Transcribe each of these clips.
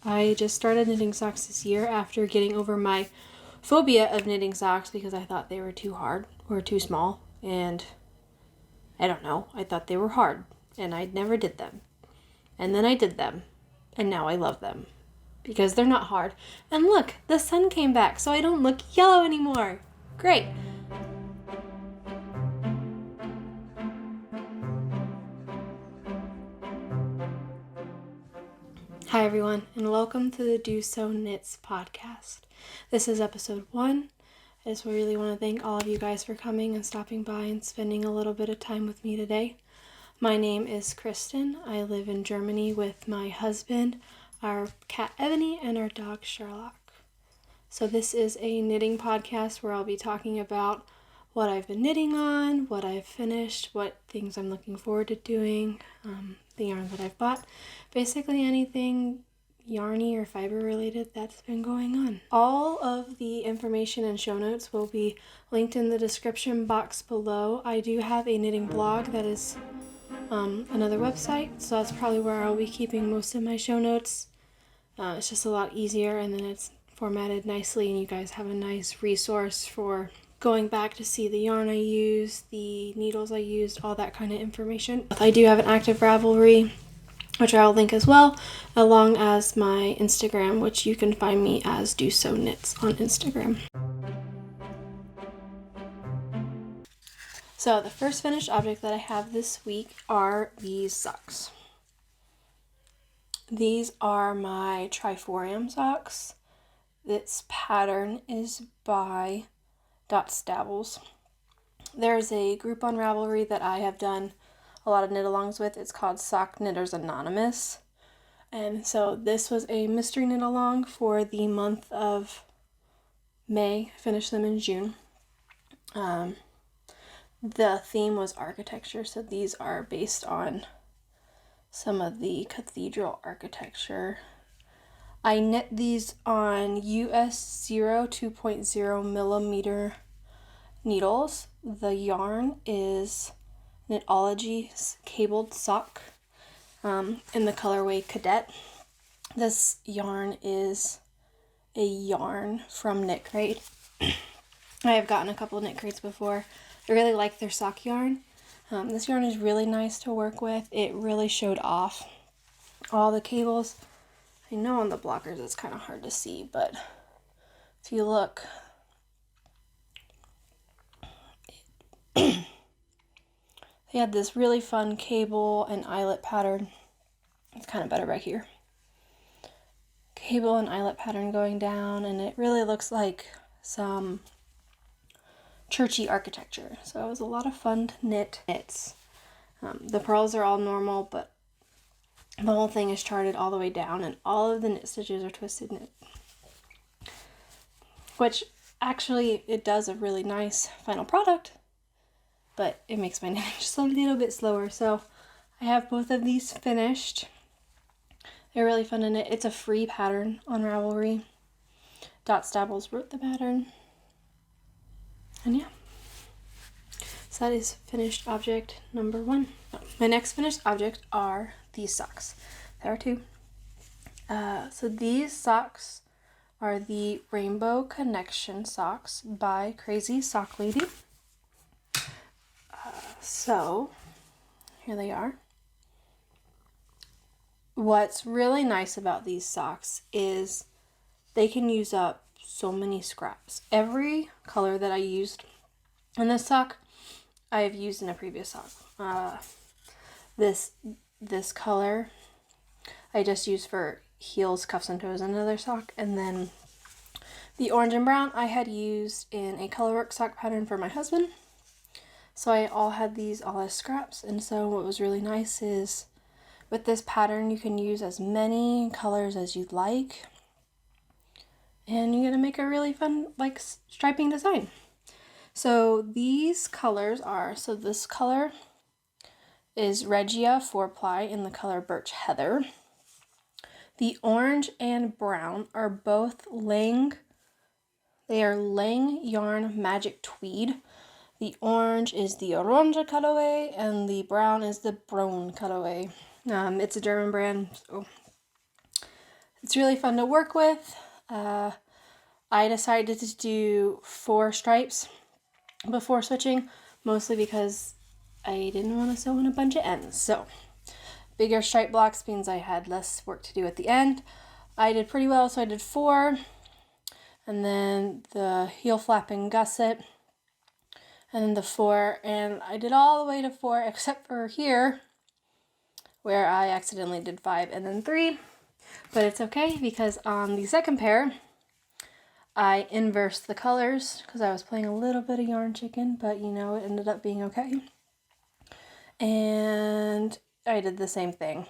I just started knitting socks this year after getting over my phobia of knitting socks because I thought they were too hard or too small, and I don't know, I thought they were hard and I never did them. And then I did them and now I love them because they're not hard. And look, the sun came back so I don't look yellow anymore. Great. Hi everyone, and welcome to the Doso Knits podcast. This is episode 1. I just really want to thank all of you guys for coming and stopping by and spending a little bit of time with me today. My name is Kristen. I live in Germany with my husband, our cat Ebony, and our dog Sherlock. So this is a knitting podcast where I'll be talking about what I've been knitting on, what I've finished, what things I'm looking forward to doing, the yarn that I've bought, basically anything yarny or fiber related that's been going on. All of the information and show notes will be linked in the description box below. I do have a knitting blog that is another website, so that's probably where I'll be keeping most of my show notes. It's just a lot easier, and then it's formatted nicely, and you guys have a nice resource for going back to see the yarn I used, the needles I used, all that kind of information. I do have an active Ravelry, which I'll link as well, along as my Instagram, which you can find me as Doso Knits on Instagram. So the first finished object that I have this week are these socks. These are my Triforium Socks. This pattern is by Stabbles. There's a group on Ravelry that I have done a lot of knit-alongs with. It's called Sock Knitters Anonymous. And so this was a mystery knit-along for the month of May. I finished them in June. The theme was architecture, so these are based on some of the cathedral architecture. I knit these on US 0 2.0 millimeter needles. The yarn is Knitology's cabled sock in the colorway Cadet. This yarn is a yarn from Knit Crate. I have gotten a couple of Knit Crates before. I really like their sock yarn. This yarn is really nice to work with. It really showed off all the cables. I know on the blockers it's kind of hard to see, but if you look, they had this really fun cable and eyelet pattern. It's kind of better right here. Cable and eyelet pattern going down, and it really looks like some churchy architecture. So it was a lot of fun to knits. The purls are all normal, but the whole thing is charted all the way down, and all of the knit stitches are twisted knit. Which, actually, it does a really nice final product, but it makes my knitting just a little bit slower. So I have both of these finished. They're really fun to knit. It's a free pattern on Ravelry. Stabbles wrote the pattern. And yeah. So that is finished object number 1. My next finished object are these socks. There are 2. So these socks are the Rainbow Connection socks by Crazy Sock Lady. So here they are. What's really nice about these socks is they can use up so many scraps. Every color that I used in this sock, I have used in a previous sock. This color I just used for heels, cuffs, and toes in another sock. And then the orange and brown I had used in a colorwork sock pattern for my husband. So I all had these all as scraps. And so what was really nice is with this pattern you can use as many colors as you'd like. And you're going to make a really fun like striping design. So these colors are, so this color is Regia 4-ply in the color Birch Heather. The orange and brown are both Lang. They are Lang Yarn Magic Tweed. The orange is the Orange colorway, and the brown is the Braun colorway. It's a German brand, so It's really fun to work with. I decided to do 4 stripes before switching, mostly because I didn't want to sew in a bunch of ends. So bigger stripe blocks means I had less work to do at the end. I did pretty well, so I did 4, and then the heel flap and gusset, and then the 4, and I did all the way to 4 except for here where I accidentally did 5 and then 3, but it's okay because on the second pair I inversed the colors because I was playing a little bit of yarn chicken, but you know, it ended up being okay. And I did the same thing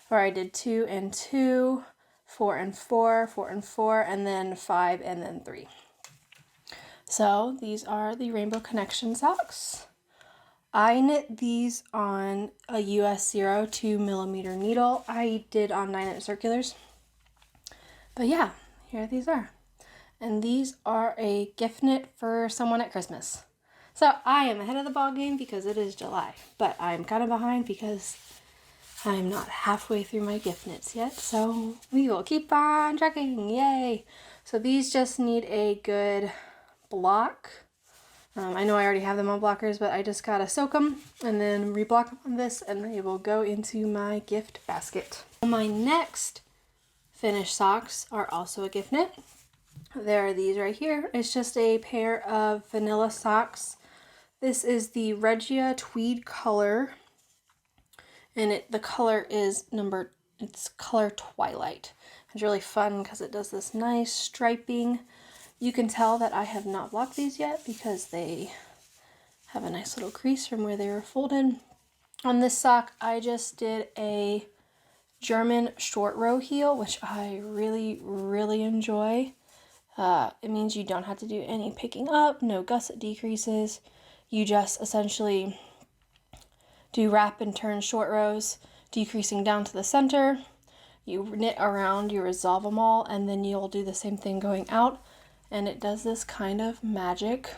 where I did 2 and 2, 4 and 4, 4 and 4, and then 5 and then 3. So these are the Rainbow Connection socks. I knit these on a US 0 2mm needle. I did on 9-inch circulars. But yeah, here these are. And these are a gift knit for someone at Christmas. So I am ahead of the ball game because it is July, but I'm kind of behind because I'm not halfway through my gift knits yet. So we will keep on trucking, yay! So these just need a good block. I know I already have them on blockers, but I just gotta soak them and then reblock them on this, and they will go into my gift basket. My next finished socks are also a gift knit. There are these right here. It's just a pair of vanilla socks. This is the Regia tweed color, and the color is it's color Twilight. It's really fun because it does this nice striping. You can tell that I have not blocked these yet because they have a nice little crease from where they were folded. On this sock, I just did a German short row heel, which I really, really enjoy. It means you don't have to do any picking up, no gusset decreases. You just essentially do wrap and turn short rows, decreasing down to the center. You knit around, you resolve them all, and then you'll do the same thing going out. And it does this kind of magic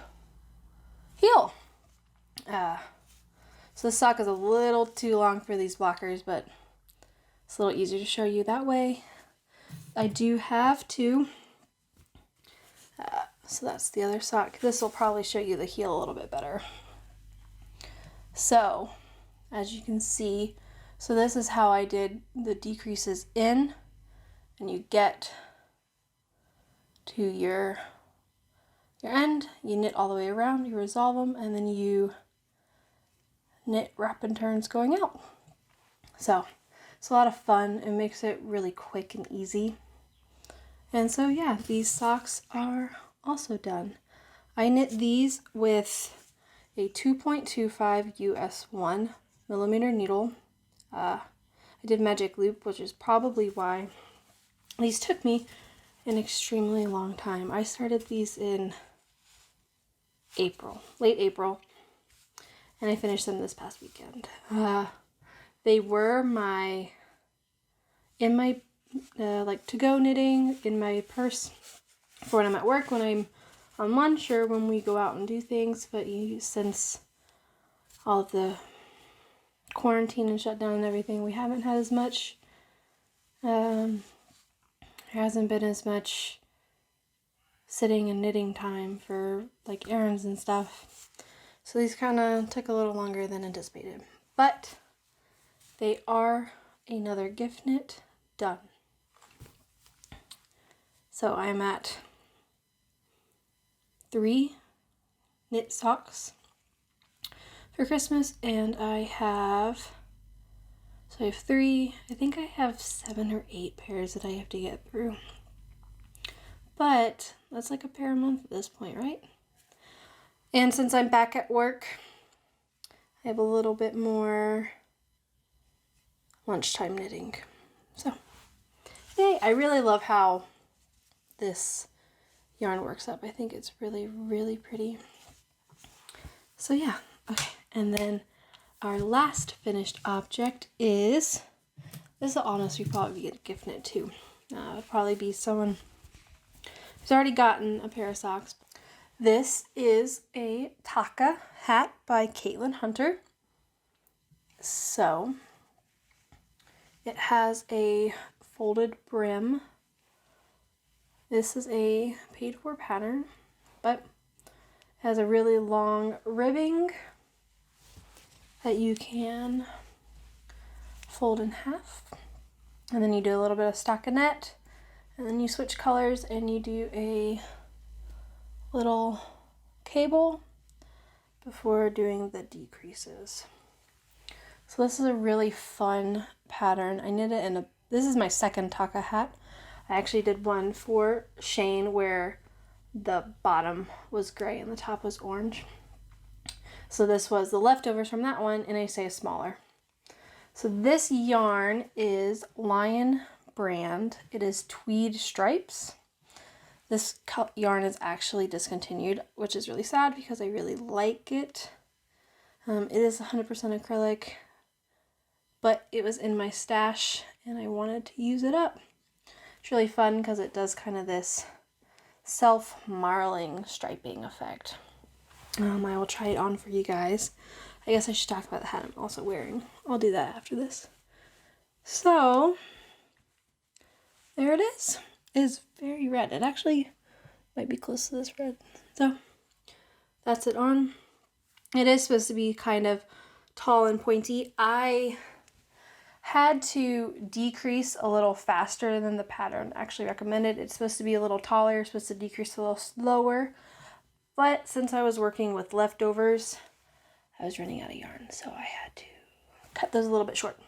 heel. So this sock is a little too long for these blockers, but it's a little easier to show you that way. I do have two. So that's the other sock. This will probably show you the heel a little bit better. So, as you can see, so this is how I did the decreases in, and you get to your end, you knit all the way around, you resolve them, and then you knit wrap and turns going out. So it's a lot of fun. It makes it really quick and easy. And so yeah, these socks are also done. I knit these with a 2.25 US 1mm needle. I did magic loop, which is probably why these took me an extremely long time. I started these in April, late April, and I finished them this past weekend. They were in my like to-go knitting in my purse for when I'm at work, when I'm on lunch, or when we go out and do things. But since all of the quarantine and shutdown and everything, we haven't had as much. There hasn't been as much sitting and knitting time for like errands and stuff. So these kind of took a little longer than anticipated. But they are another gift knit done. So I'm at 3 knit socks for Christmas, and I have 3, I think I have 7 or 8 pairs that I have to get through. But that's like a pair a month at this point, right? And since I'm back at work, I have a little bit more lunchtime knitting. So, yay! I really love how this yarn works up. I think it's really, really pretty. So yeah, okay. And then our last finished object is, this will honestly probably be a gift knit too. It'll probably be someone who's already gotten a pair of socks. This is a Takka hat by Caitlin Hunter. So it has a folded brim. This is a paid for pattern, but has a really long ribbing that you can fold in half. And then you do a little bit of stockinette, and then you switch colors and you do a little cable before doing the decreases. So this is a really fun pattern. I knit it this is my second Takka hat. I actually did one for Shane where the bottom was gray and the top was orange. So this was the leftovers from that one in a size smaller. So this yarn is Lion brand. It is tweed stripes. This yarn is actually discontinued, which is really sad because I really like it. It is 100% acrylic, but it was in my stash and I wanted to use it up. It's really fun because it does kind of this self-marling striping effect. I will try it on for you guys. I guess I should talk about the hat I'm also wearing. I'll do that after this. So, there it is. It is very red. It actually might be close to this red. So, that's it on. It is supposed to be kind of tall and pointy. I had to decrease a little faster than the pattern actually recommended. It's supposed to be a little taller, it's supposed to decrease a little slower. But since I was working with leftovers, I was running out of yarn, so I had to cut those a little bit short.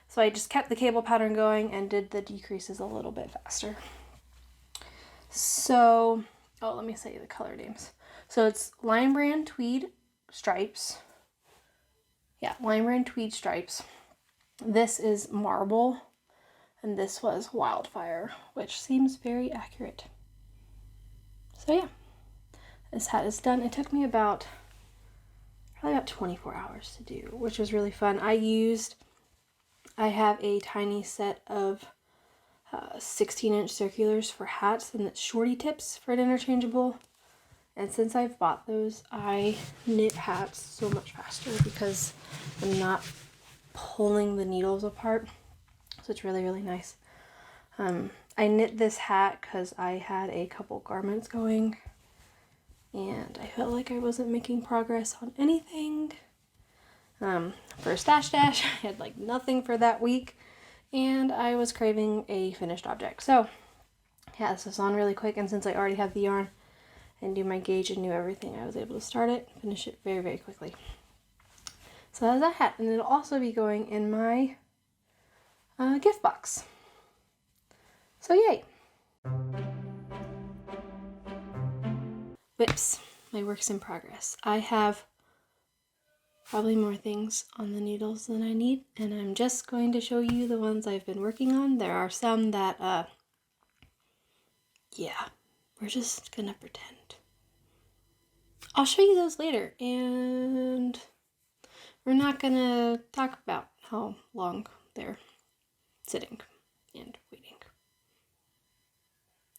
So I just kept the cable pattern going and did the decreases a little bit faster. So, let me say the color names. So it's Lion Brand Tweed Stripes. Yeah, Lion Brand Tweed Stripes. This is Marble, and this was Wildfire, which seems very accurate. So yeah, this hat is done. It took me probably about 24 hours to do, which was really fun. I have a tiny set of 16-inch circulars for hats, and it's shorty tips for an interchangeable. And since I've bought those, I knit hats so much faster because I'm not pulling the needles apart. So it's really, really nice. I knit this hat because I had a couple garments going and I felt like I wasn't making progress on anything. For Stash Dash, I had like nothing for that week and I was craving a finished object. So yeah, this was on really quick, and since I already have the yarn and do my gauge and knew everything, I was able to start it, finish it very, very quickly. So that's that hat, and it'll also be going in my gift box. So yay! Whips, my works in progress. I have probably more things on the needles than I need, and I'm just going to show you the ones I've been working on. There are some that, yeah, we're just gonna pretend. I'll show you those later, and we're not gonna talk about how long they're sitting and waiting.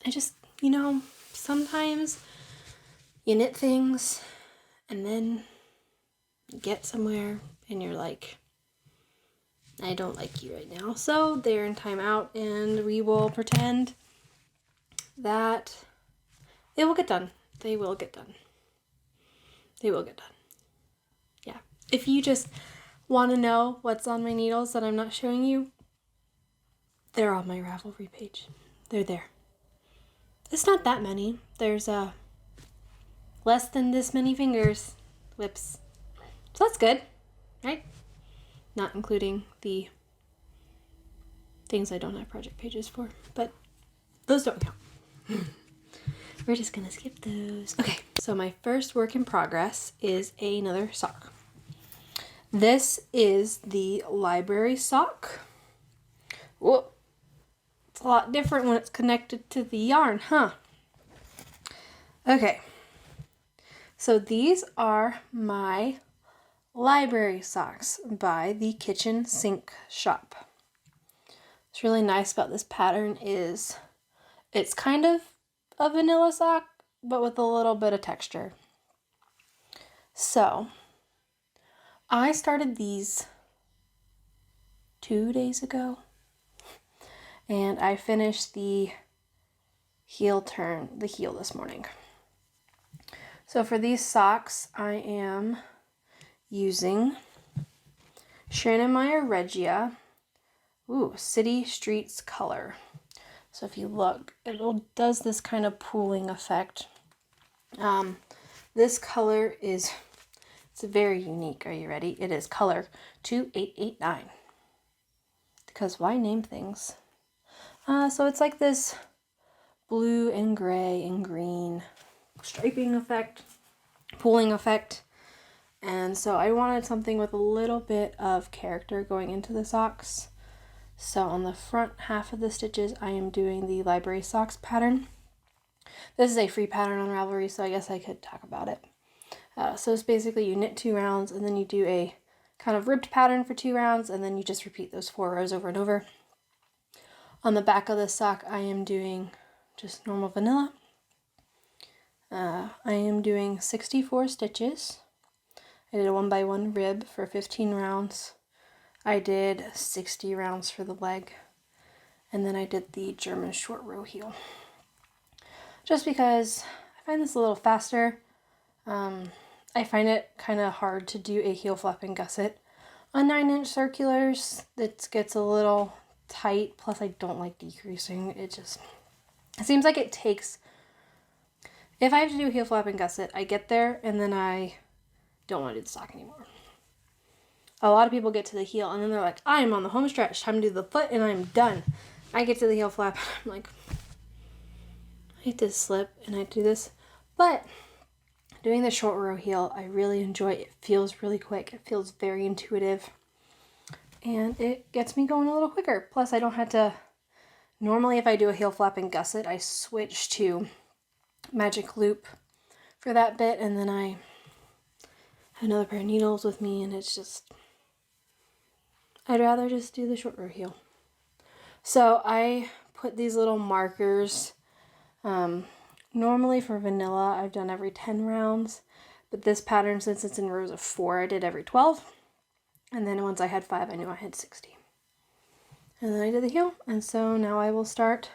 I just, sometimes you knit things and then you get somewhere and you're like, I don't like you right now. So they're in timeout, and we will pretend that they will get done. They will get done. They will get done. Yeah. If you just want to know what's on my needles that I'm not showing you, they're on my Ravelry page. They're there. It's not that many. There's less than this many fingers. Whips. So that's good, right? Not including the things I don't have project pages for, but those don't count. We're just gonna skip those. Okay, so my first work in progress is another sock. This is the library sock. Whoa, it's a lot different when it's connected to the yarn, huh? Okay, so these are my library socks by the Kitchen Sink Shop. What's really nice about this pattern is it's kind of a vanilla sock, but with a little bit of texture. So I started these 2 days ago, and I finished the heel this morning. So for these socks, I am using Shannon Meyer Regia, City Streets color. So if you look, it does this kind of pooling effect. This color it's very unique. Are you ready? It is color 2889. Because why name things? So it's like this blue and gray and green striping effect, pooling effect. And so I wanted something with a little bit of character going into the socks. So on the front half of the stitches, I am doing the Library Socks pattern. This is a free pattern on Ravelry, so I guess I could talk about it. So it's basically you knit 2 rounds and then you do a kind of ribbed pattern for 2 rounds and then you just repeat those 4 rows over and over. On the back of the sock, I am doing just normal vanilla. I am doing 64 stitches. I did a 1x1 rib for 15 rounds. I did 60 rounds for the leg. And then I did the German short row heel. Just because I find this a little faster. I find it kind of hard to do a heel flap and gusset on 9-inch circulars. It gets a little tight, plus I don't like decreasing. It seems like it takes, if I have to do a heel flap and gusset, I get there and then I don't want to do the sock anymore. A lot of people get to the heel and then they're like, I am on the home stretch, time to do the foot and I'm done. I get to the heel flap and I'm like, I hate to slip and I do this, but doing the short row heel, I really enjoy. It feels really quick. It feels very intuitive. And it gets me going a little quicker. Plus, I don't have to... Normally, if I do a heel flap and gusset, I switch to magic loop for that bit. And then I have another pair of needles with me. And it's just... I'd rather just do the short row heel. So, I put these little markers... Normally for vanilla, I've done every 10 rounds, but this pattern, since it's in rows of 4, I did every 12. And then once I had 5, I knew I had 60. And then I did the heel, and so now I will start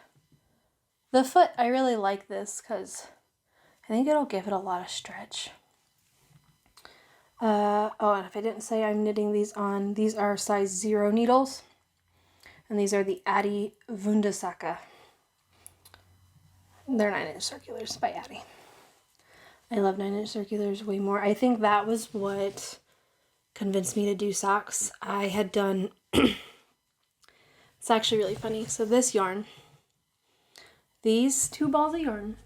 the foot. I really like this because I think it'll give it a lot of stretch. And if I didn't say, I'm knitting these on, these are size 0 needles, and these are the Addi Wundersacke. They're 9-inch circulars by Addi. I love 9-inch circulars way more. I think that was what convinced me to do socks. I had done... It's actually really funny. So this yarn, these 2 balls of yarn,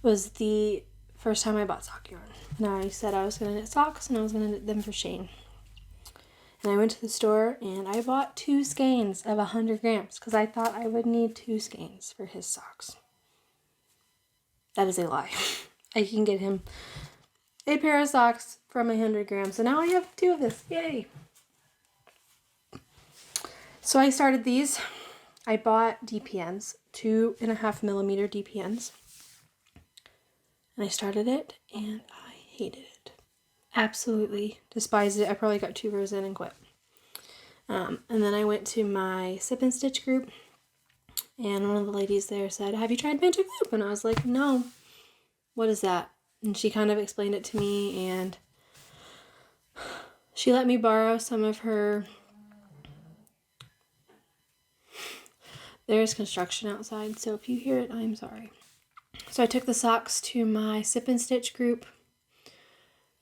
was the first time I bought sock yarn. And I said I was going to knit socks and I was going to knit them for Shane. And I went to the store and I bought 2 skeins of 100 grams because I thought I would need 2 skeins for his socks. That is a lie. I can get him a pair of socks from 100 grams. So now I have 2 of this. Yay! So I started these. I bought DPNs, 2.5 millimeter DPNs. And I started it and I hated it. Absolutely despised it. I probably got 2 rows in and quit. And then I went to my sip and stitch group and one of the ladies there said, have you tried magic loop? And I was like, no, what is that? And she kind of explained it to me and she let me borrow some of her... There's construction outside, so if you hear it, I'm sorry. So I took the socks to my sip and stitch group.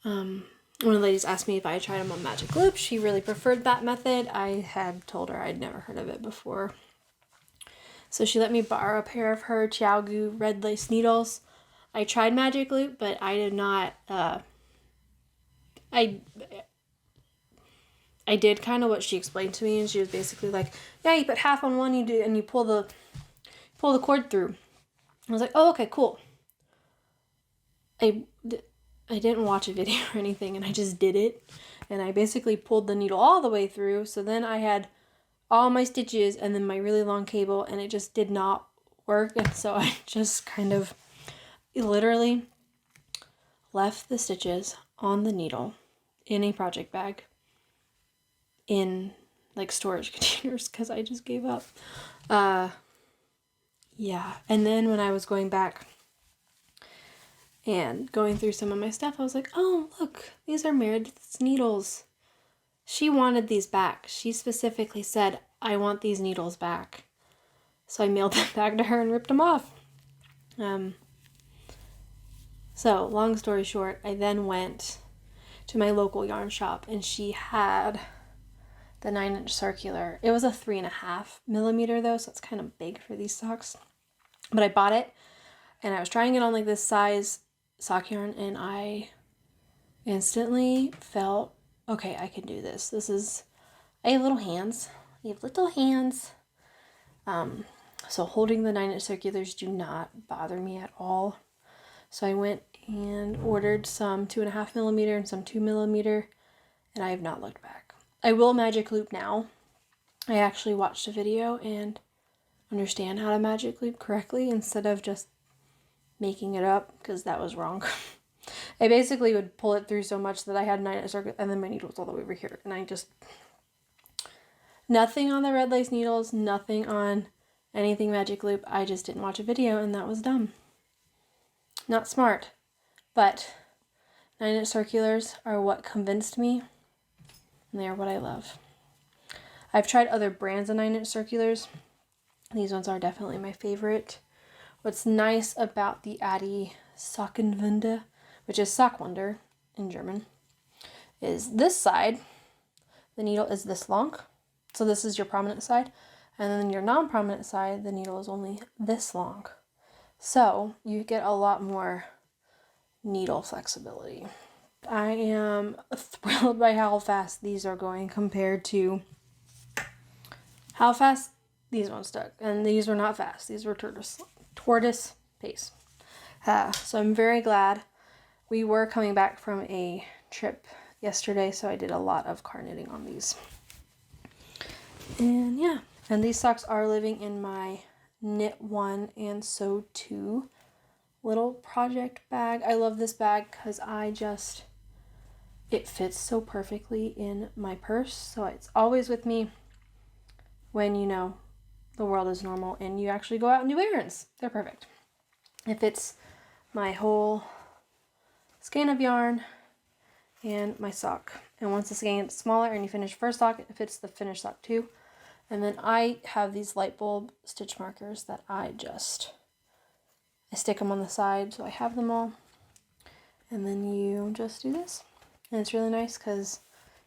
One of the ladies asked me if I had tried them on magic loop. She really preferred that method. I had told her I'd never heard of it before. So she let me borrow a pair of her Chiaogu red lace needles. I tried magic loop, but I did not, I did kind of what she explained to me, and she was basically like, yeah, you put half on one, you do, and you pull the cord through. I was like, oh, okay, cool. I didn't watch a video or anything, and I just did it. And I basically pulled the needle all the way through. So then I had all my stitches and then my really long cable, and it just did not work. And so I just kind of literally left the stitches on the needle in a project bag in like storage containers because I just gave up. Yeah. And then when I was going back and going through some of my stuff, I was like, oh, look, these are Meredith's needles. She wanted these back. She specifically said, I want these needles back. So I mailed them back to her and ripped them off. So long story short, I then went to my local yarn shop and she had the 9-inch circular. It was a 3.5 millimeter though, so it's kind of big for these socks. But I bought it and I was trying it on like this size sock yarn and I instantly felt, okay, I can do this. I have little hands. So holding the 9-inch circulars do not bother me at all. So I went and ordered some 2.5 millimeter and some 2 millimeter, and I have not looked back. I will magic loop now. I actually watched a video and understand how to magic loop correctly instead of just making it up, because that was wrong. I basically would pull it through so much that I had 9-inch circular and then my needle was all the way over here, and I just, nothing on the red lace needles, nothing on anything magic loop. I just didn't watch a video and that was dumb. Not smart. But 9-inch circulars are what convinced me, and they are what I love. I've tried other brands of 9-inch circulars. These ones are definitely my favorite. What's nice about the Adi Sockenwunde, which is Sock Wonder in German, is this side, the needle is this long. So this is your prominent side. And then your non-prominent side, the needle is only this long. So you get a lot more needle flexibility. I am thrilled by how fast these are going compared to how fast these ones stuck. And these were not fast. These were tortoise pace. So I'm very glad. We were coming back from a trip yesterday, so I did a lot of car knitting on these. And yeah, and these socks are living in my Knit 1 and Sew 2 little project bag. I love this bag because it fits so perfectly in my purse. So it's always with me when, the world is normal and you actually go out and do errands. They're perfect. It fits my whole skein of yarn and my sock. And once the skein gets smaller and you finish first sock, it fits the finished sock too. And then I have these light bulb stitch markers that I stick them on the side, so I have them all. And then you just do this. And it's really nice because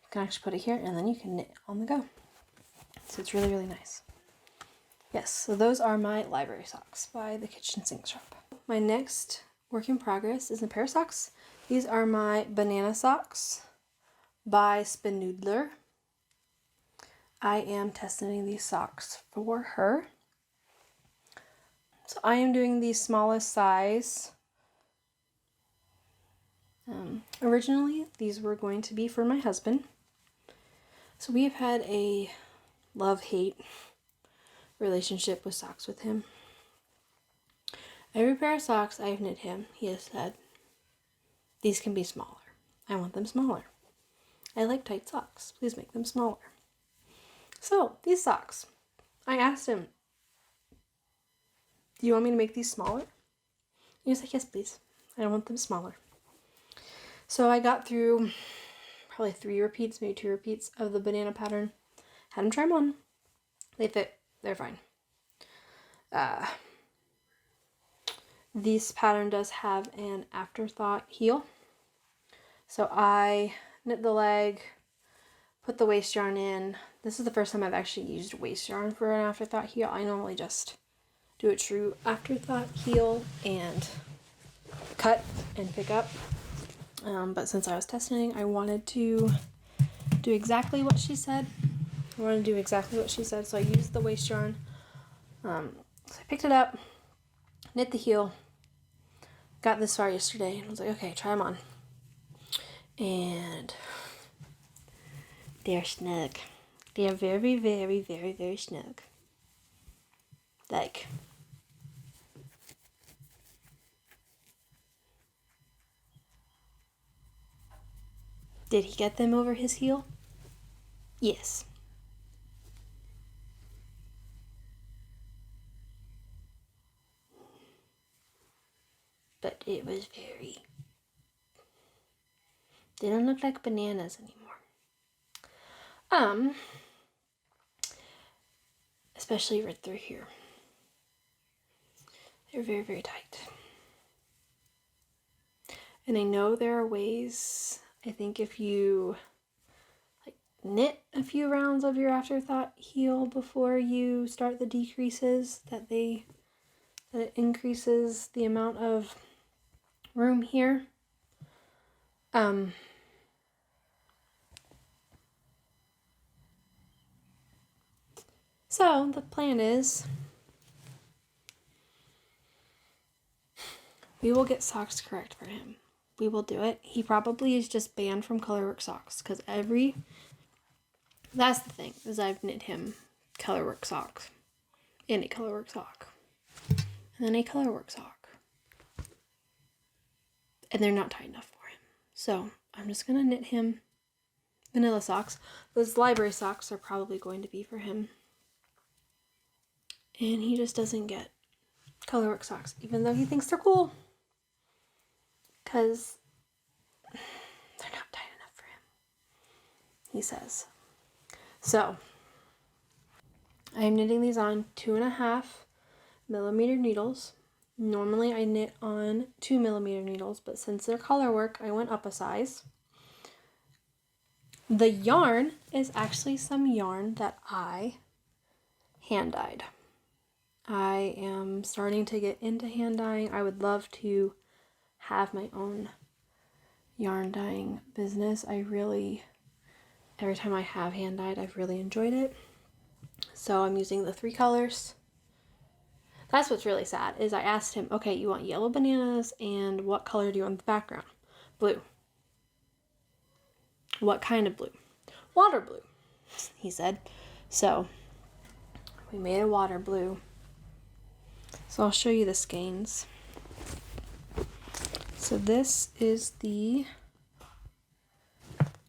you can actually put it here and then you can knit on the go. So it's really, really nice. Yes, so those are my library socks by the Kitchen Sink Shop. My next work in progress is a pair of socks. These are my banana socks by Spinoodler. I am testing these socks for her. So I am doing the smallest size. Originally, these were going to be for my husband. So we have had a love-hate relationship with socks with him. Every pair of socks I've knit him, he has said, these can be smaller. I want them smaller. I like tight socks. Please make them smaller. So, these socks. I asked him, do you want me to make these smaller? He was like, yes, please. I want them smaller. So I got through probably 3 repeats, maybe 2 repeats of the banana pattern. Had them try them on. They fit. They're fine. This pattern does have an afterthought heel. So I knit the leg, put the waist yarn in. This is the first time I've actually used waist yarn for an afterthought heel. I normally just do a true afterthought heel and cut and pick up. But since I was testing, I wanted to do exactly what she said. So I used the waist yarn. So I picked it up, knit the heel, got this far yesterday, and was like, okay, try them on. And they're snug. They're very, very, very, very snug. Like, did he get them over his heel? Yes. but it was very... They don't look like bananas anymore. Especially right through here. They're very, very tight. And I know there are ways, I think if you like knit a few rounds of your afterthought heel before you start the decreases, that it increases the amount of room here. So the plan is we will get socks correct for him. We will do it. He probably is just banned from Colorwork socks because that's the thing, is I've knit him Colorwork socks and a Colorwork sock and then a Colorwork sock. And they're not tight enough for him. So I'm just going to knit him vanilla socks. Those library socks are probably going to be for him. And he just doesn't get Colorwork socks, even though he thinks they're cool. Because they're not tight enough for him, he says. So, I am knitting these on 2.5 millimeter needles. Normally I knit on 2 millimeter needles, but since they're colorwork, I went up a size. The yarn is actually some yarn that I hand dyed. I am starting to get into hand dyeing. I would love to have my own yarn dyeing business. Every time I have hand dyed, I've really enjoyed it. So I'm using the 3 colors. That's what's really sad, is I asked him, okay, you want yellow bananas, and what color do you want the background? Blue. What kind of blue? Water blue, he said. So we made a water blue. So I'll show you the skeins. So this is the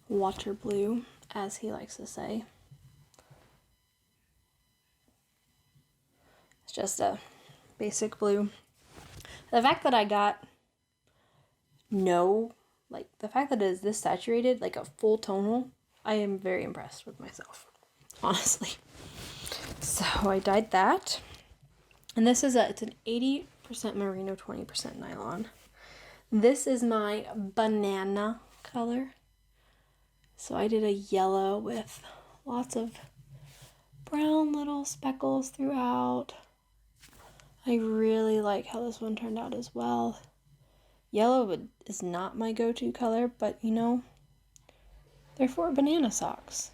water blue, as he likes to say. It's just a basic blue. The fact that I got the fact that it is this saturated, like a full tonal, I am very impressed with myself, honestly. So I dyed that. And this is it's an 80% merino, 20% nylon. This is my banana color. So I did a yellow with lots of brown little speckles throughout. I really like how this one turned out as well. Yellow is not my go-to color, but you know, they're for banana socks.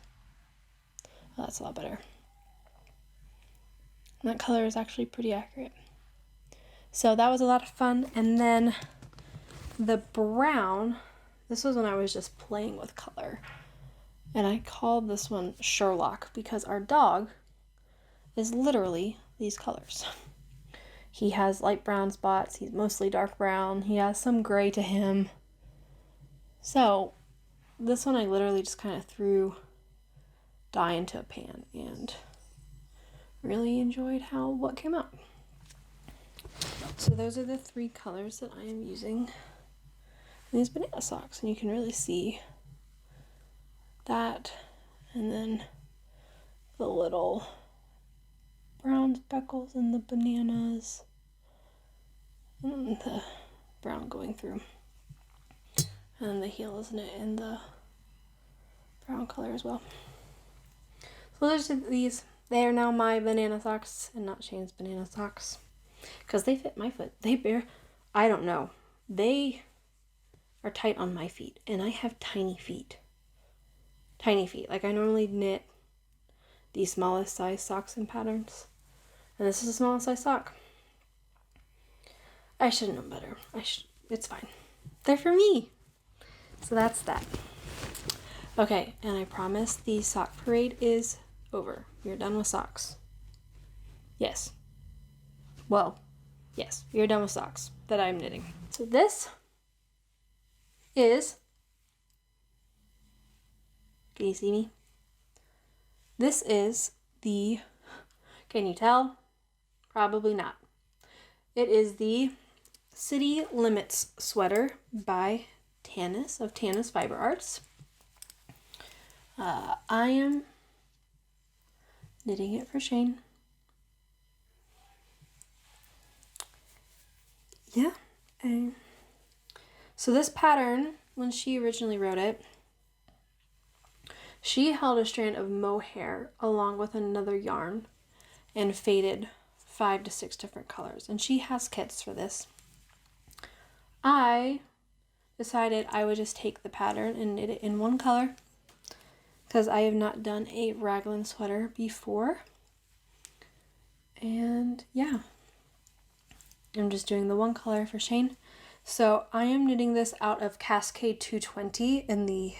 Oh, that's a lot better. That color is actually pretty accurate. So that was a lot of fun. And then the brown, this was when I was just playing with color. And I called this one Sherlock because our dog is literally these colors. He has light brown spots. He's mostly dark brown. He has some gray to him. So this one I literally just kind of threw dye into a pan and really enjoyed what came out. So those are the 3 colors that I am using in these banana socks, and you can really see that, and then the little brown speckles in the bananas, and the brown going through, and then the heel is in the brown color as well. So those are these. They are now my banana socks and not Shane's banana socks because they fit my foot. I don't know. They are tight on my feet, and I have tiny feet. Tiny feet. Like, I normally knit the smallest size socks and patterns, and this is a smallest size sock. I should have known better. It's fine. They're for me. So that's that. Okay, and I promise the sock parade is over. You're done with socks. Yes. Well, yes, you're done with socks that I'm knitting. So this is, can you see me? This is can you tell? Probably not. It is the City Limits sweater by Tanis of Tanis Fiber Arts. I am knitting it for Shane. Yeah. So this pattern, when she originally wrote it, she held a strand of mohair along with another yarn and faded 5 to 6 different colors. And she has kits for this. I decided I would just take the pattern and knit it in one color because I have not done a raglan sweater before. And yeah, I'm just doing the one color for Shane. So I am knitting this out of Cascade 220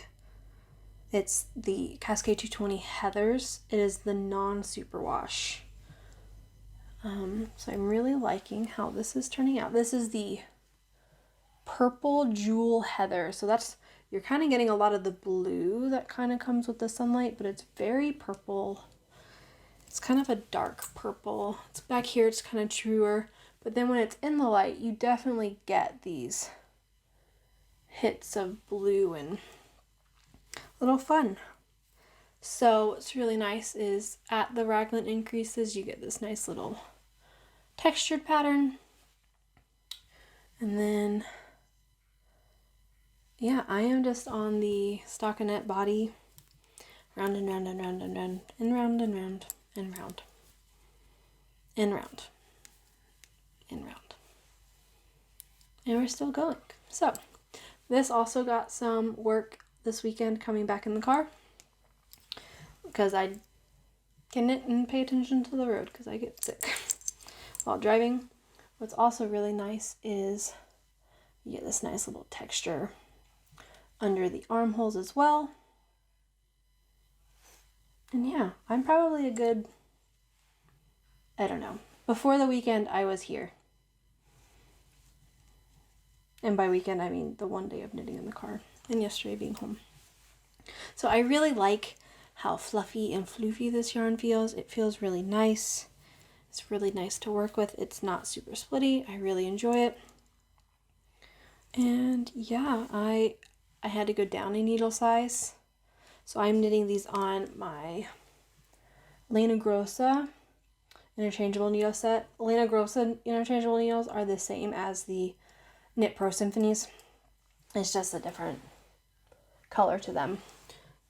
it's the Cascade 220 Heathers. It is the non-superwash. So I'm really liking how this is turning out. This is the purple jewel heather. So you're kind of getting a lot of the blue that kind of comes with the sunlight, but it's very purple. It's kind of a dark purple. It's back here, it's kind of truer, but then when it's in the light, you definitely get these hits of blue and a little fun. So what's really nice is at the raglan increases, you get this nice little textured pattern. And then, yeah, I am just on the stockinette body, round and round and round and round and round and round and round and round and round. And we're still going. So this also got some work this weekend coming back in the car because I can knit and pay attention to the road because I get sick while driving. What's also really nice is you get this nice little texture under the armholes as well. And yeah, I'm probably a good, I don't know. Before the weekend, I was here. And by weekend, I mean the one day of knitting in the car and yesterday being home. So I really like how fluffy and floofy this yarn feels. It feels really nice. It's really nice to work with. It's not super splitty. I really enjoy it. And yeah, I had to go down a needle size. So I'm knitting these on my Lena Grossa interchangeable needle set. Lena Grossa interchangeable needles are the same as the Knit Pro Symphonies. It's just a different color to them.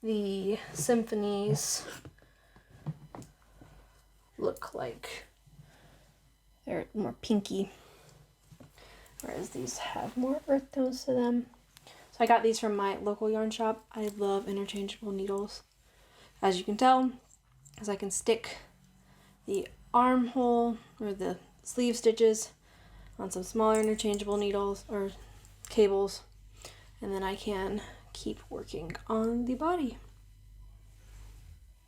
The Symphonies look like they're more pinky, whereas these have more earth tones to them. So I got these from my local yarn shop. I love interchangeable needles, as you can tell, because I can stick the armhole or the sleeve stitches on some smaller interchangeable needles or cables, and then I can keep working on the body.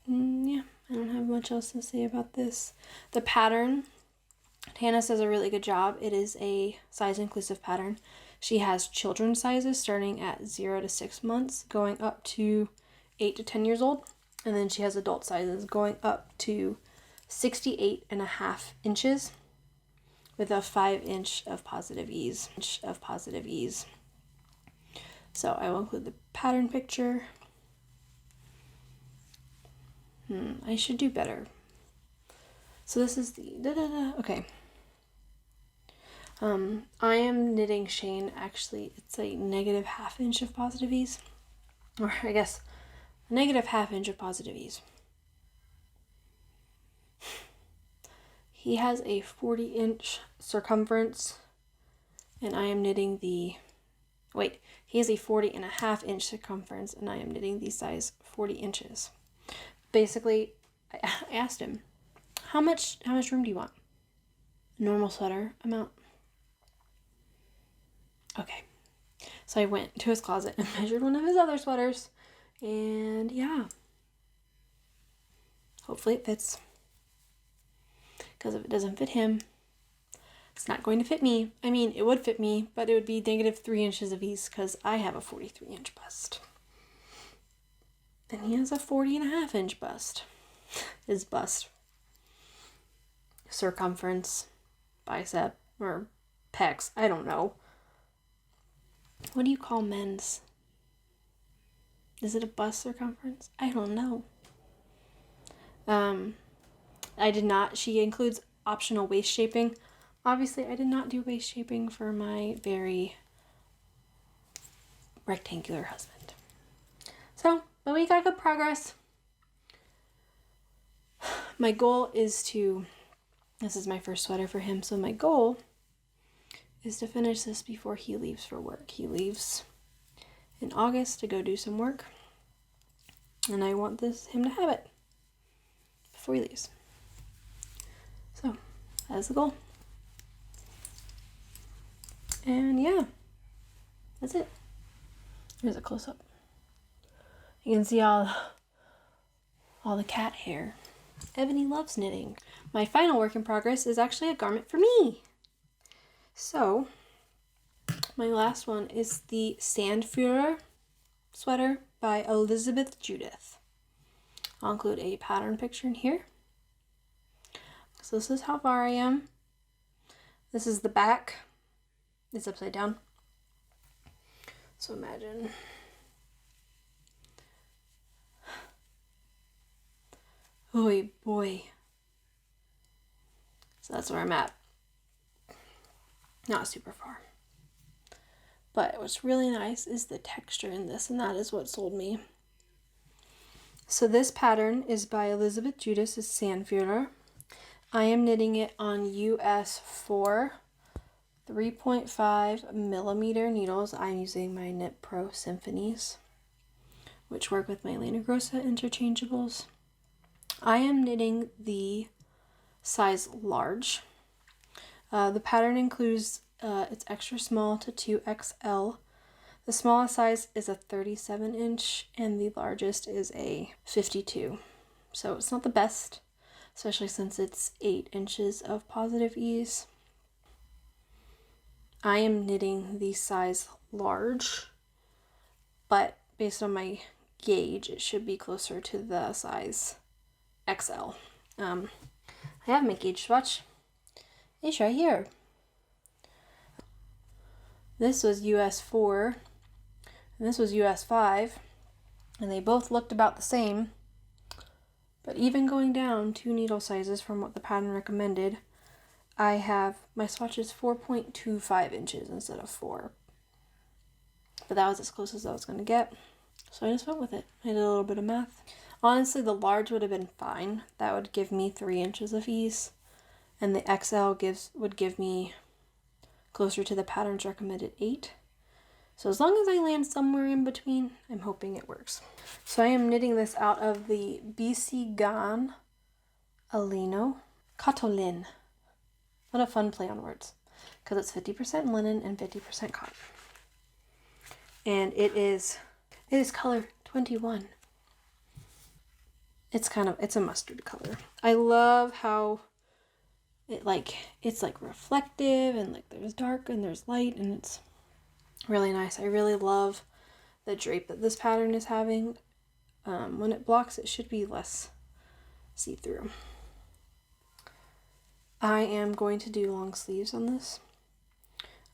Yeah, I don't have much else to say about this. The pattern, Tanis does a really good job. It is a size inclusive pattern. She has children's sizes starting at 0 to 6 months, going up to 8 to 10 years old. And then she has adult sizes going up to 68.5 inches with a 5-inch of positive ease. So I will include the pattern picture. I should do better. So this is the okay. I am knitting Shane, actually, it's a -1/2 inch of positive ease. Or I guess a -1/2 inch of positive ease. He has a 40-inch circumference, and I am knitting he has a 40.5 inch circumference, and I am knitting the size 40 inches. Basically, I asked him, how much room do you want? Normal sweater amount. Okay. So I went to his closet and measured one of his other sweaters, and yeah. Hopefully it fits. Because if it doesn't fit him, it's not going to fit me. I mean, it would fit me, but it would be -3 inches of ease because I have a 43-inch bust. And he has a 40.5 inch bust. His bust. Circumference, bicep, or pecs. I don't know. What do you call men's? Is it a bust circumference? I don't know. I did not. She includes optional waist shaping. Obviously, I did not do waist shaping for my very rectangular husband. So, but we got good progress. My goal is to, this is my first sweater for him, so my goal is to finish this before he leaves for work. He leaves in August to go do some work, and I want him to have it before he leaves. So, that is the goal. And yeah, that's it. Here's a close-up. You can see all the cat hair. Ebony loves knitting. My final work in progress is actually a garment for me. So, my last one is the Sandfurer sweater by Elizabeth Judith. I'll include a pattern picture in here. So this is how far I am. This is the back. It's upside down. So imagine. Oh boy. So that's where I'm at. Not super far. But what's really nice is the texture in this, and that is what sold me. So this pattern is by Elizabeth Judith, is Sandfurer. I am knitting it on US 4 3.5 millimeter needles. I'm using my Knit Pro Symphonies, which work with my Lana Grossa interchangeables. I am knitting the size large. The pattern includes it's extra small to 2XL. The smallest size is a 37 inch and the largest is a 52. So it's not the best, especially since it's 8 inches of positive ease. I am knitting the size large, but based on my gauge, it should be closer to the size XL. I have my gauge swatch. It's right here. This was US 4, and this was US 5, and they both looked about the same. But even going down 2 needle sizes from what the pattern recommended, I have, my swatch is 4.25 inches instead of 4. But that was as close as I was going to get, so I just went with it. I did a little bit of math. Honestly, the large would have been fine. That would give me 3 inches of ease, and the XL would give me closer to the pattern's recommended 8. So as long as I land somewhere in between, I'm hoping it works. So I am knitting this out of the BC Gan Alino Cotolin. What a fun play on words, because it's 50% linen and 50% cotton. And it is color 21. It's a mustard color. I love how it's like reflective, and like there's dark and there's light, and it's really nice. I really love the drape that this pattern is having. When it blocks, it should be less see-through. I am going to do long sleeves on this.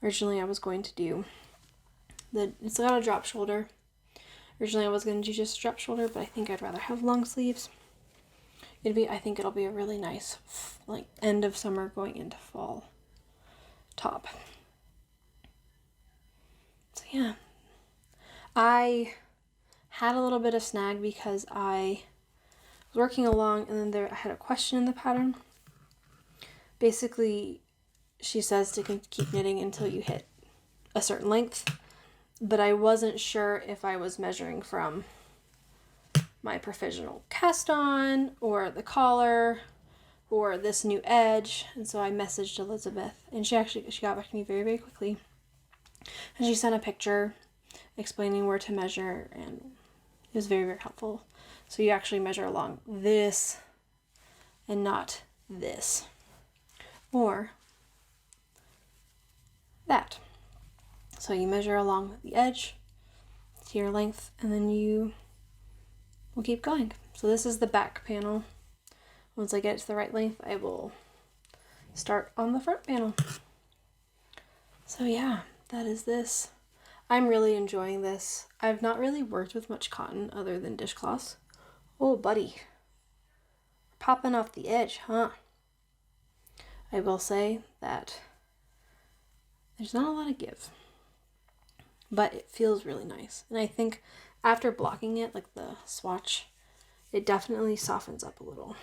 Originally I was going to do it's got a drop shoulder. Originally I was going to do just a drop shoulder, but I think I'd rather have long sleeves. I think it'll be a really nice, like, end of summer going into fall top. So yeah, I had a little bit of snag because I was working along, and then I had a question in the pattern. Basically, she says to keep knitting until you hit a certain length, but I wasn't sure if I was measuring from my provisional cast on or the collar or this new edge. And so I messaged Elizabeth, and she got back to me very, very quickly, and she sent a picture explaining where to measure, and it was very, very helpful. So you actually measure along this and not this or that. So you measure along the edge to your length, and then you will keep going. So this is the back panel. Once I get to the right length, I will start on the front panel. So yeah, that is this. I'm really enjoying this. I've not really worked with much cotton other than dishcloths. Oh, buddy. Popping off the edge, huh? I will say that there's not a lot of give, but it feels really nice. And I think after blocking it, like the swatch, it definitely softens up a little.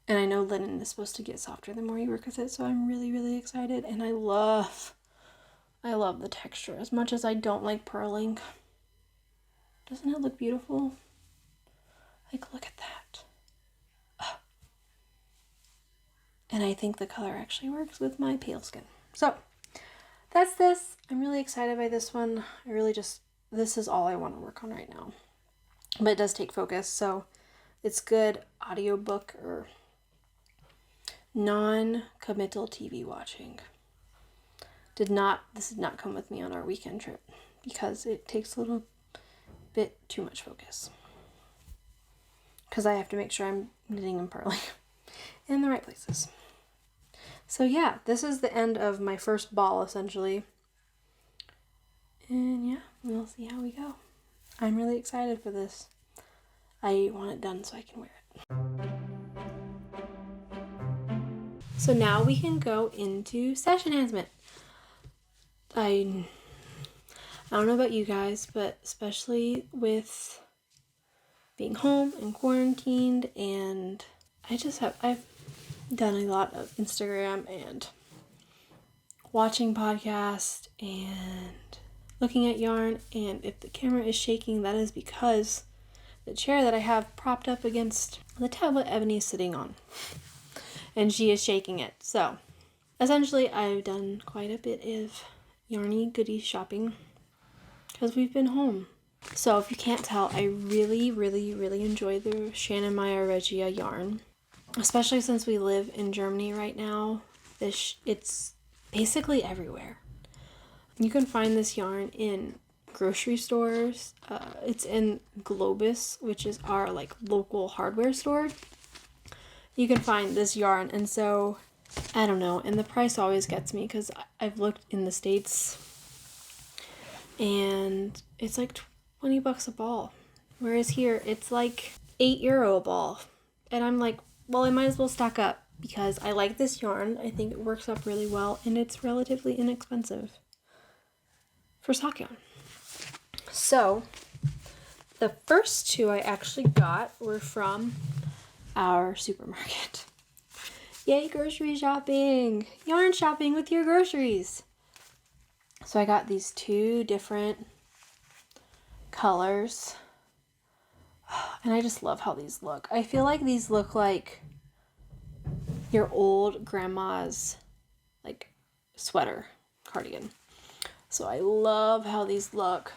And I know linen is supposed to get softer the more you work with it, so I'm really, really excited. And I love the texture as much as I don't like purling. Doesn't it look beautiful? Like, look at that. Oh. And I think the color actually works with my pale skin. So that's this. I'm really excited by this one. This is all I want to work on right now. But it does take focus, so it's good audiobook or non-committal TV watching. This did not come with me on our weekend trip because it takes a little bit too much focus. Because I have to make sure I'm knitting and purling in the right places. So yeah, this is the end of my first ball essentially. And yeah, we'll see how we go. I'm really excited for this. I want it done so I can wear it. So now we can go into stash enhancement. I don't know about you guys, but especially with being home and quarantined, and I've done a lot of Instagram and watching podcasts and looking at yarn, and if the camera is shaking, that is because the chair that I have propped up against the tablet Ebony is sitting on, and she is shaking it. So essentially I've done quite a bit of yarny goodie shopping because we've been home. So if you can't tell, I really, really, really enjoy the Shannon Meyer Regia yarn, especially since we live in Germany right now. It's basically everywhere. You can find this yarn in grocery stores. It's in Globus, which is our like local hardware store. You can find this yarn, and so I don't know, and the price always gets me because I've looked in the States and it's like $20 a ball, whereas here it's like €8 a ball. And I'm like, well, I might as well stock up because I like this yarn. I think it works up really well and it's relatively inexpensive for sock yarn. So the first two I actually got were from our supermarket. Yay, grocery shopping! Yarn shopping with your groceries! So I got these two different colors. And I just love how these look. I feel like these look like your old grandma's like sweater cardigan. So I love how these look.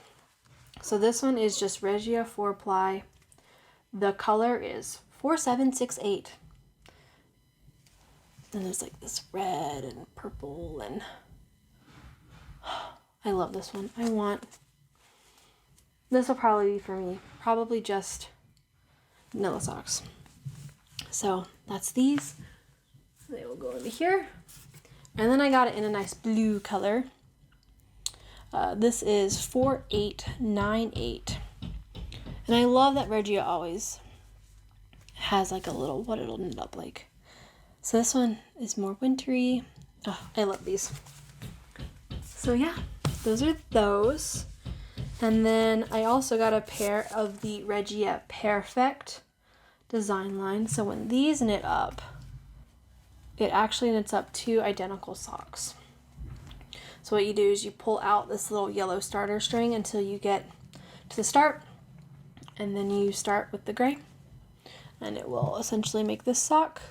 So this one is just Regia 4-ply. The color is 4768. And there's like this red and purple, and I love this one. This will probably be for me. Probably just vanilla socks. So that's these. They will go into here. And then I got it in a nice blue color. This is 4898. And I love that Regia always has like a little, what it'll knit up like. So this one is more wintry. Oh, I love these. So yeah, those are those. And then I also got a pair of the Regia Perfect design line. So when these knit up, it actually knits up two identical socks. So what you do is you pull out this little yellow starter string until you get to the start, and then you start with the gray, and it will essentially make this sock.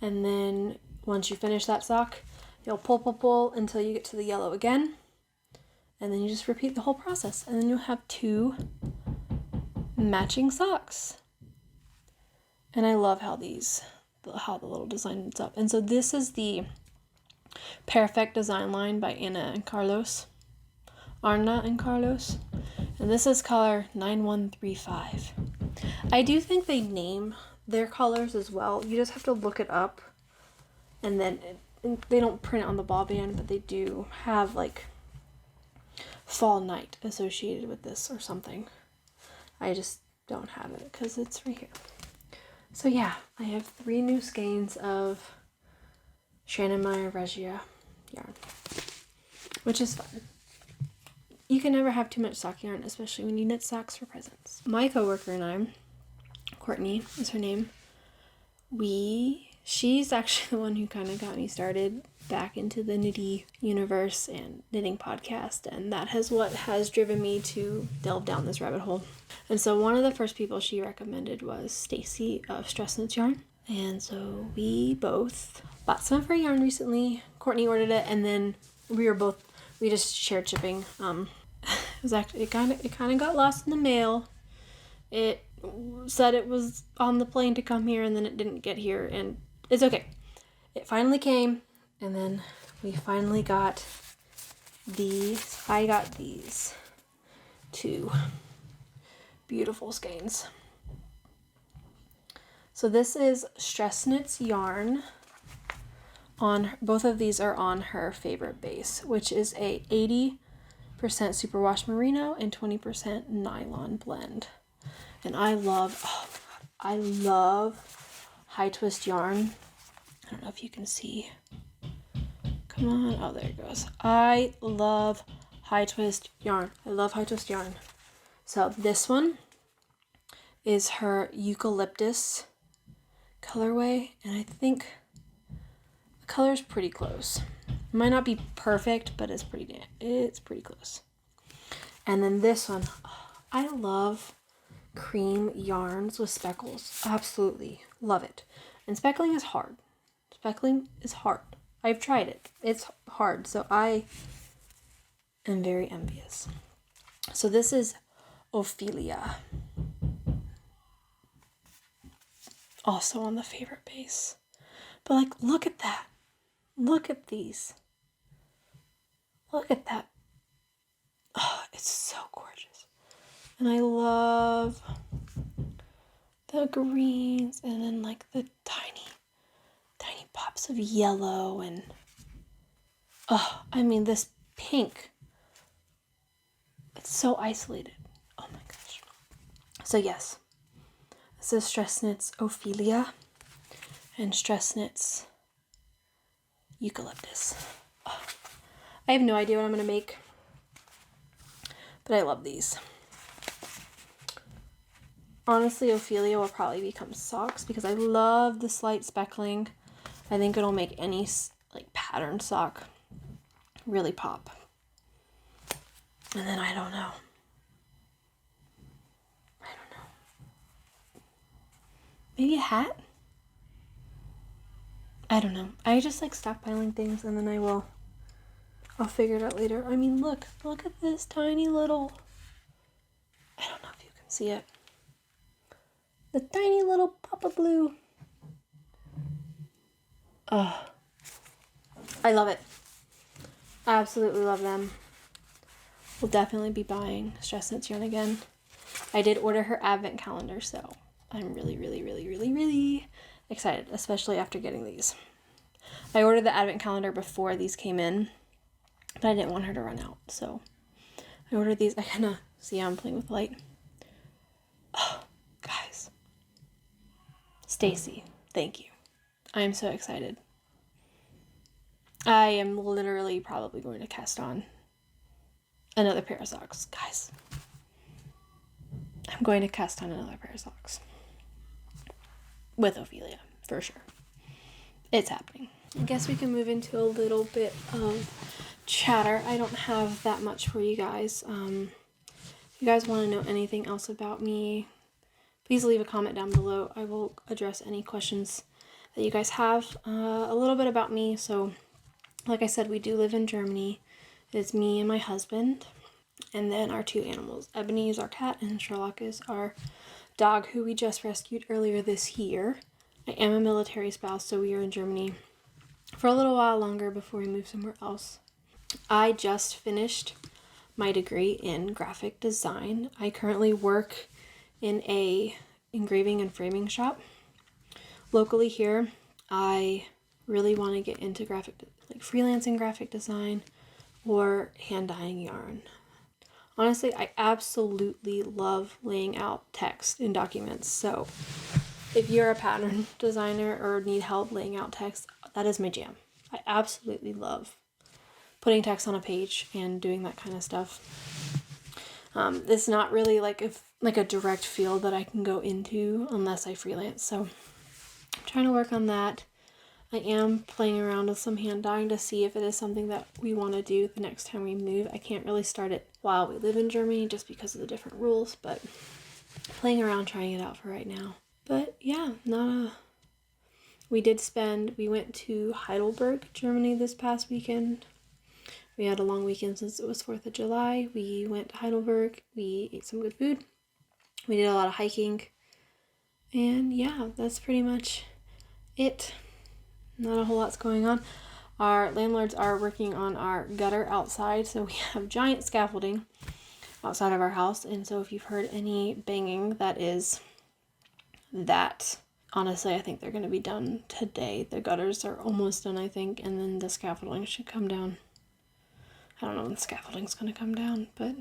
And then once you finish that sock, you'll pull until you get to the yellow again, and then you just repeat the whole process, and then you'll have two matching socks. And I love how the little design ends up. And so this is the Perfect design line by Arna and Carlos. And this is color 9135. I do think they name their colors as well. You just have to look it up, and then they don't print it on the ball band, but they do have like fall night associated with this or something. I just don't have it because it's right here. So yeah, I have 3 new skeins of Shannon Meyer Regia yarn, which is fun. You can never have too much sock yarn, especially when you knit socks for presents. My coworker and I, Courtney is her name, she's actually the one who kind of got me started back into the knitty universe and knitting podcast, and that has what has driven me to delve down this rabbit hole. And so one of the first people she recommended was Stacy of Stress Knits Yarn, and so we both bought some of her yarn recently. Courtney ordered it, and then we just shared shipping. It kind of got lost in the mail. It said it was on the plane to come here, and then it didn't get here, and it's okay. It finally came, and then we finally got these. I got these 2 beautiful skeins. So this is Stress Knits yarn. Both of these are on her favorite base, which is a 80% superwash merino and 20% nylon blend. And I love high twist yarn. I don't know if you can see. Come on. Oh, there it goes. I love high twist yarn. So this one is her eucalyptus colorway, and I think the color's pretty close. It might not be perfect, but it's pretty close. And then this one, I love cream yarns with speckles. Absolutely love it. And speckling is hard. I've tried it. It's hard, so I am very envious. So this is Ophelia. Also on the favorite base. But like, look at that. Look at these. Look at that. Oh, it's so gorgeous. And I love the greens and then like the tiny pops of yellow, and this pink. It's so isolated. Oh my gosh. So yes, this is Stress Knits Ophelia and Stress Knits Eucalyptus. Oh, I have no idea what I'm going to make, but I love these. Honestly, Ophelia will probably become socks because I love the slight speckling. I think it'll make any like patterned sock really pop. And then I don't know. Maybe a hat? I don't know. I just like stockpiling things, and then I'll figure it out later. I mean, look at this tiny little, I don't know if you can see it. The tiny little Papa Blue. I love it. I absolutely love them. We'll definitely be buying Stress Knits yarn again. I did order her advent calendar, so I'm really, really, really, really, really excited, especially after getting these. I ordered the advent calendar before these came in, but I didn't want her to run out, so I ordered these. I kind of see how I'm playing with light. Oh, guys. Stacy, thank you. I am so excited. I am literally probably going to cast on another pair of socks, guys. I'm going to cast on another pair of socks with Ophelia, for sure. It's happening. I guess we can move into a little bit of chatter. I don't have that much for you guys. If you guys want to know anything else about me, please leave a comment down below. I will address any questions that you guys have. A little bit about me. So, like I said, we do live in Germany. It's me and my husband, and then our 2 animals. Ebony is our cat, and Sherlock is our dog, who we just rescued earlier this year. I am a military spouse, so we are in Germany for a little while longer before we move somewhere else. I just finished my degree in graphic design. I currently work in a engraving and framing shop locally here. I really want to get into freelancing graphic design or hand dyeing yarn. Honestly, I absolutely love laying out text in documents. So if you're a pattern designer or need help laying out text, that is my jam. I absolutely love putting text on a page and doing that kind of stuff. It's not really like a direct field that I can go into unless I freelance. So I'm trying to work on that. I am playing around with some hand dyeing to see if it is something that we want to do the next time we move. I can't really start it while we live in Germany just because of the different rules, but playing around trying it out for right now. But yeah, we went to Heidelberg, Germany this past weekend. We had a long weekend since it was 4th of July. We went to Heidelberg. We ate some good food. We did a lot of hiking. And yeah, that's pretty much it. Not a whole lot's going on. Our landlords are working on our gutter outside, so we have giant scaffolding outside of our house. And so if you've heard any banging, that is that. Honestly, I think they're going to be done today. The gutters are almost done, I think, and then the scaffolding should come down. I don't know when the scaffolding's going to come down, but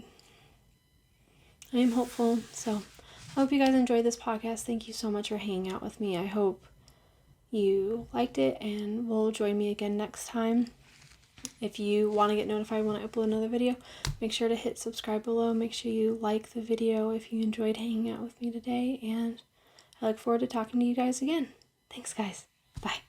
I am hopeful. So I hope you guys enjoyed this podcast. Thank you so much for hanging out with me. I hope you liked it and will join me again next time. If you want to get notified when I upload another video, make sure to hit subscribe below. Make sure you like the video if you enjoyed hanging out with me today, and I look forward to talking to you guys again. Thanks, guys. Bye.